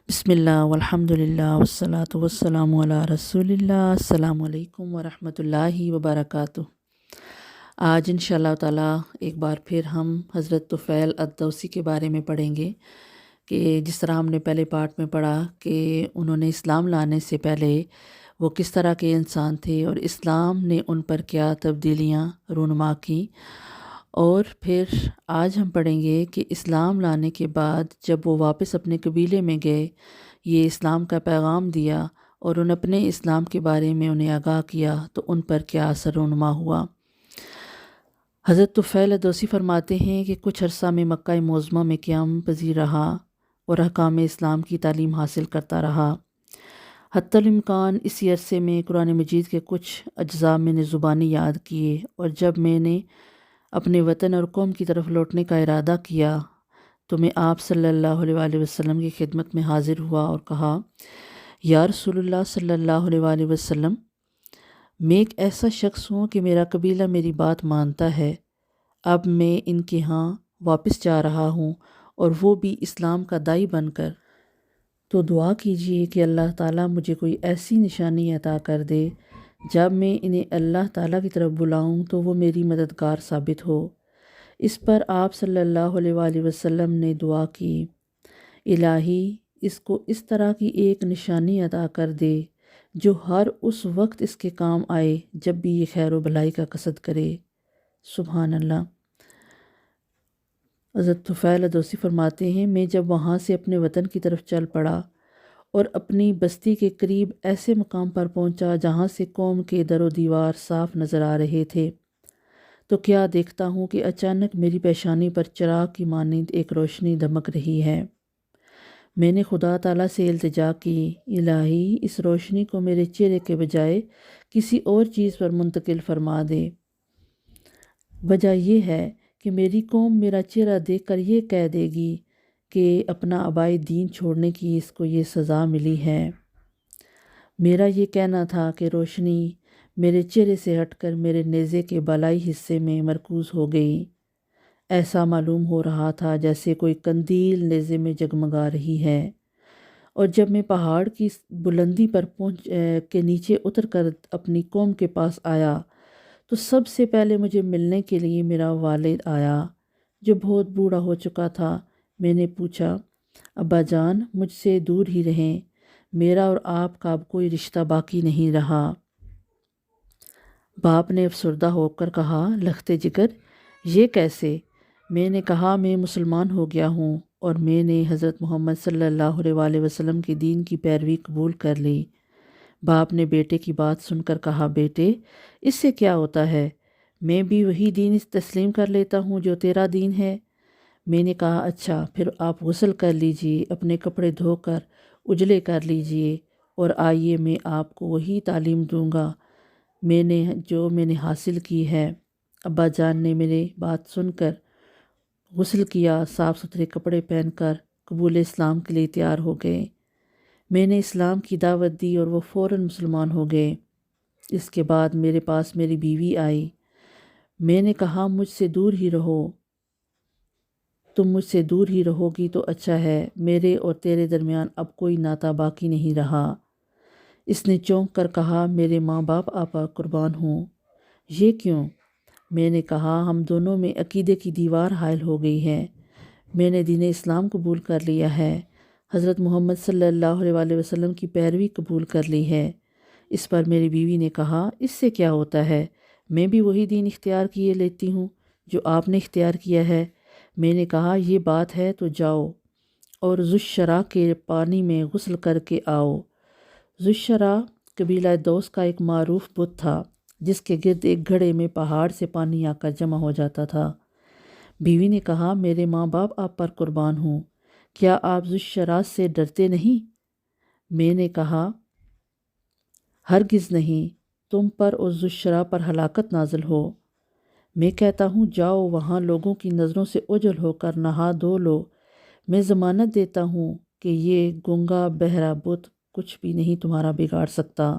بسم اللہ والحمد للہ والصلاة والسلام علی رسول اللہ۔ السلام علیکم ورحمۃ اللہ وبرکاتہ۔ آج انشاءاللہ تعالیٰ ایک بار پھر ہم حضرت طفیل الدوسی کے بارے میں پڑھیں گے کہ جس طرح ہم نے پہلے پارٹ میں پڑھا کہ انہوں نے اسلام لانے سے پہلے وہ کس طرح کے انسان تھے اور اسلام نے ان پر کیا تبدیلیاں رونما کی، اور پھر آج ہم پڑھیں گے کہ اسلام لانے کے بعد جب وہ واپس اپنے قبیلے میں گئے، یہ اسلام کا پیغام دیا اور ان اپنے اسلام کے بارے میں انہیں آگاہ کیا تو ان پر کیا اثر رونما ہوا۔ حضرت طفیل الدوسی فرماتے ہیں کہ کچھ عرصہ میں مکہ معظمہ میں قیام پذیر رہا اور احکام اسلام کی تعلیم حاصل کرتا رہا۔ حتی الامکان اسی عرصے میں قرآن مجید کے کچھ اجزاء میں نے زبانی یاد کیے، اور جب میں نے اپنے وطن اور قوم کی طرف لوٹنے کا ارادہ کیا تو میں آپ صلی اللہ علیہ وآلہ وسلم کی خدمت میں حاضر ہوا اور کہا، یا رسول اللہ صلی اللہ علیہ وآلہ وسلم، میں ایک ایسا شخص ہوں کہ میرا قبیلہ میری بات مانتا ہے۔ اب میں ان کے ہاں واپس جا رہا ہوں اور وہ بھی اسلام کا داعی بن کر، تو دعا کیجیے کہ اللہ تعالیٰ مجھے کوئی ایسی نشانی عطا کر دے جب میں انہیں اللہ تعالیٰ کی طرف بلاؤں تو وہ میری مددگار ثابت ہو۔ اس پر آپ صلی اللہ علیہ وآلہ وسلم نے دعا کی، الہی اس کو اس طرح کی ایک نشانی عطا کر دے جو ہر اس وقت اس کے کام آئے جب بھی یہ خیر و بھلائی کا قصد کرے۔ سبحان اللہ۔ حضرت طفیل الدوسی فرماتے ہیں، میں جب وہاں سے اپنے وطن کی طرف چل پڑا اور اپنی بستی کے قریب ایسے مقام پر پہنچا جہاں سے قوم کے در و دیوار صاف نظر آ رہے تھے، تو کیا دیکھتا ہوں کہ اچانک میری پیشانی پر چراغ کی مانند ایک روشنی دمک رہی ہے۔ میں نے خدا تعالیٰ سے التجا کی، الہی اس روشنی کو میرے چہرے کے بجائے کسی اور چیز پر منتقل فرما دے۔ وجہ یہ ہے کہ میری قوم میرا چہرہ دیکھ کر یہ کہہ دے گی کہ اپنا آبائی دین چھوڑنے کی اس کو یہ سزا ملی ہے۔ میرا یہ کہنا تھا کہ روشنی میرے چہرے سے ہٹ کر میرے نیزے کے بالائی حصے میں مرکوز ہو گئی۔ ایسا معلوم ہو رہا تھا جیسے کوئی قندیل نیزے میں جگمگا رہی ہے، اور جب میں پہاڑ کی بلندی پر پہنچ کے نیچے اتر کر اپنی قوم کے پاس آیا تو سب سے پہلے مجھے ملنے کے لیے میرا والد آیا جو بہت بوڑھا ہو چکا تھا۔ میں نے پوچھا، ابا جان مجھ سے دور ہی رہیں، میرا اور آپ کا اب کوئی رشتہ باقی نہیں رہا۔ باپ نے افسردہ ہو کر کہا، لخت جگر یہ کیسے؟ میں نے کہا، میں مسلمان ہو گیا ہوں اور میں نے حضرت محمد صلی اللہ علیہ وآلہ وسلم کے دین کی پیروی قبول کر لی۔ باپ نے بیٹے کی بات سن کر کہا، بیٹے اس سے کیا ہوتا ہے؟ میں بھی وہی دین تسلیم کر لیتا ہوں جو تیرا دین ہے۔ میں نے کہا، اچھا پھر آپ غسل کر لیجئے، اپنے کپڑے دھو کر اجلے کر لیجئے اور آئیے میں آپ کو وہی تعلیم دوں گا میں نے حاصل کی ہے۔ ابا جان نے میری بات سن کر غسل کیا، صاف ستھرے کپڑے پہن کر قبول اسلام کے لیے تیار ہو گئے۔ میں نے اسلام کی دعوت دی اور وہ فوراً مسلمان ہو گئے۔ اس کے بعد میرے پاس میری بیوی آئی۔ میں نے کہا، مجھ سے دور ہی رہو، تم مجھ سے دور ہی رہو گی تو اچھا ہے، میرے اور تیرے درمیان اب کوئی ناطہ باقی نہیں رہا۔ اس نے چونک کر کہا، میرے ماں باپ آپ پر قربان ہوں۔ یہ کیوں؟ میں نے کہا، ہم دونوں میں عقیدے کی دیوار حائل ہو گئی ہے۔ میں نے دین اسلام قبول کر لیا ہے، حضرت محمد صلی اللہ علیہ وآلہ وسلم کی پیروی قبول کر لی ہے۔ اس پر میری بیوی نے کہا، اس سے کیا ہوتا ہے؟ میں بھی وہی دین اختیار کیے لیتی ہوں جو آپ نے اختیار کیا ہے۔ میں نے کہا، یہ بات ہے تو جاؤ اور ذوالشرا کے پانی میں غسل کر کے آؤ۔ ذوالشرا قبیلہ دوس کا ایک معروف بت تھا جس کے گرد ایک گھڑے میں پہاڑ سے پانی آ کر جمع ہو جاتا تھا۔ بیوی نے کہا، میرے ماں باپ آپ پر قربان ہوں، کیا آپ ذوالشرا سے ڈرتے نہیں؟ میں نے کہا، ہرگز نہیں، تم پر اور ذوالشرا پر ہلاکت نازل ہو۔ میں کہتا ہوں، جاؤ وہاں لوگوں کی نظروں سے اوجھل ہو کر نہا دھو لو۔ میں ضمانت دیتا ہوں کہ یہ گنگا بہرا بت کچھ بھی نہیں تمہارا بگاڑ سکتا۔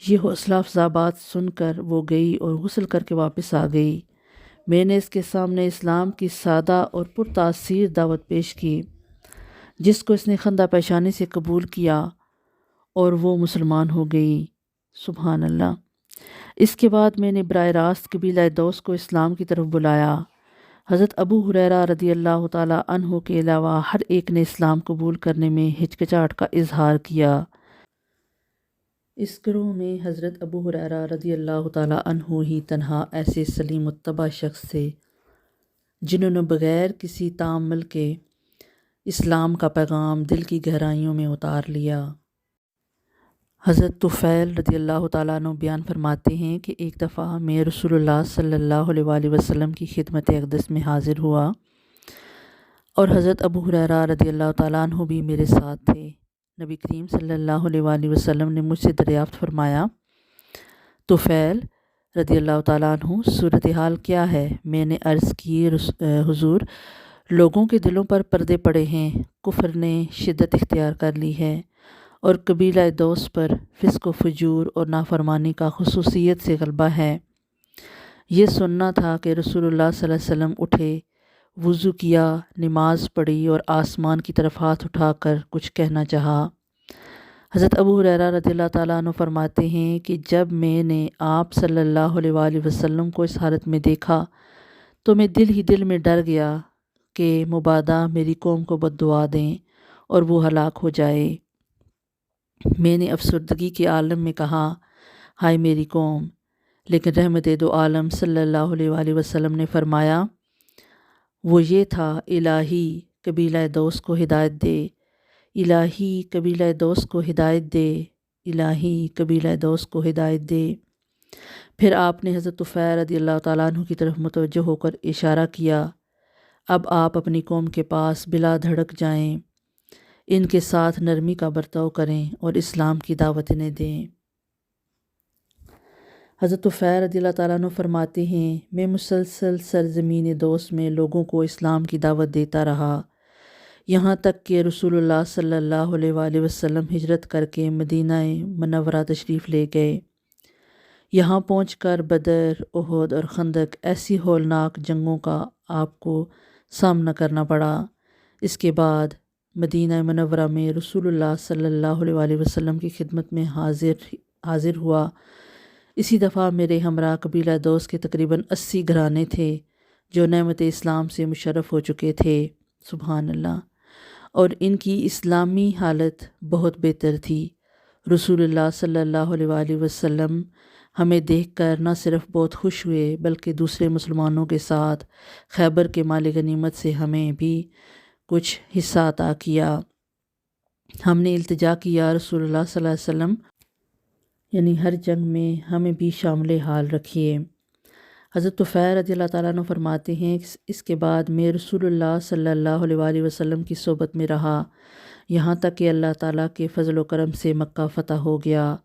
یہ حوصلہ افزا بات سن کر وہ گئی اور غسل کر کے واپس آ گئی۔ میں نے اس کے سامنے اسلام کی سادہ اور پرتاثیر دعوت پیش کی۔ جس کو اس نے خندہ پیشانی سے قبول کیا اور وہ مسلمان ہو گئی۔ سبحان اللہ۔ اس کے بعد میں نے براہ راست قبیلہ دوس کو اسلام کی طرف بلایا۔ حضرت ابو ہریرہ رضی اللہ تعالیٰ عنہ کے علاوہ ہر ایک نے اسلام قبول کرنے میں ہچکچاہٹ کا اظہار کیا۔ اس گروہ میں حضرت ابو ہریرہ رضی اللہ تعالیٰ عنہ ہی تنہا ایسے سلیم متبع شخص تھے جنہوں نے بغیر کسی تعامل کے اسلام کا پیغام دل کی گہرائیوں میں اتار لیا۔ حضرت طفیل رضی اللہ تعالیٰ عنہ بیان فرماتے ہیں کہ ایک دفعہ میں رسول اللہ صلی اللہ علیہ وآلہ وسلم کی خدمت اقدس میں حاضر ہوا اور حضرت ابو ہریرہ رضی اللہ تعالیٰ عنہ بھی میرے ساتھ تھے۔ نبی کریم صلی اللہ علیہ وآلہ وسلم نے مجھ سے دریافت فرمایا، طفیل رضی اللہ تعالیٰ عنہ، صورتحال کیا ہے؟ میں نے عرض کی، حضور، لوگوں کے دلوں پر پردے پڑے ہیں، کفر نے شدت اختیار کر لی ہے اور قبیلہ دوس پر فسق و فجور اور نافرمانی کا خصوصیت سے غلبہ ہے۔ یہ سننا تھا کہ رسول اللہ صلی اللہ علیہ وسلم اٹھے، وضو کیا، نماز پڑھی اور آسمان کی طرف ہاتھ اٹھا کر کچھ کہنا چاہا۔ حضرت ابو ہریرہ رضی اللہ تعالیٰ عنہ فرماتے ہیں کہ جب میں نے آپ صلی اللہ علیہ وآلہ وسلم کو اس حالت میں دیکھا تو میں دل میں ڈر گیا کہ مبادا میری قوم کو بد دعا دیں اور وہ ہلاک ہو جائے۔ میں نے افسردگی کے عالم میں کہا، ہائے میری قوم، لیکن رحمت دو عالم صلی اللہ علیہ وآلہ وسلم نے فرمایا، وہ یہ تھا، الہی قبیلہ دوس کو ہدایت دے، الہی قبیلہ دوس کو ہدایت دے، الہی قبیلہ دوس کو ہدایت دے۔ پھر آپ نے حضرت طفیل رضی اللہ تعالیٰ عنہ کی طرف متوجہ ہو کر اشارہ کیا، اب آپ اپنی قوم کے پاس بلا دھڑک جائیں، ان کے ساتھ نرمی کا برتاؤ کریں اور اسلام کی دعوت انہیں دیں۔ حضرت طفیل رضی اللہ تعالیٰ عنہ فرماتے ہیں، میں مسلسل سرزمین دوس میں لوگوں کو اسلام کی دعوت دیتا رہا، یہاں تک کہ رسول اللہ صلی اللہ علیہ وآلہ وسلم ہجرت کر کے مدینہ منورہ تشریف لے گئے۔ یہاں پہنچ کر بدر، احد اور خندق ایسی ہولناک جنگوں کا آپ کو سامنا کرنا پڑا۔ اس کے بعد مدینہ منورہ میں رسول اللہ صلی اللہ علیہ وآلہ وسلم کی خدمت میں حاضر ہوا۔ اسی دفعہ میرے ہمراہ قبیلہ دوس کے تقریباً 80 گھرانے تھے جو نعمت اسلام سے مشرف ہو چکے تھے۔ سبحان اللہ۔ اور ان کی اسلامی حالت بہت بہتر تھی۔ رسول اللہ صلی اللہ علیہ وآلہ وسلم ہمیں دیکھ کر نہ صرف بہت خوش ہوئے بلکہ دوسرے مسلمانوں کے ساتھ خیبر کے مال غنیمت سے ہمیں بھی کچھ حصہ عطا کیا۔ ہم نے التجا کیا، رسول اللہ صلی اللہ علیہ وسلم، یعنی ہر جنگ میں ہمیں بھی شامل حال رکھیے۔ حضرت طفیل رضی اللہ تعالیٰ عنہ فرماتے ہیں، اس کے بعد میں رسول اللہ صلی اللہ علیہ وآلہ وسلم کی صحبت میں رہا، یہاں تک کہ اللہ تعالیٰ کے فضل و کرم سے مکہ فتح ہو گیا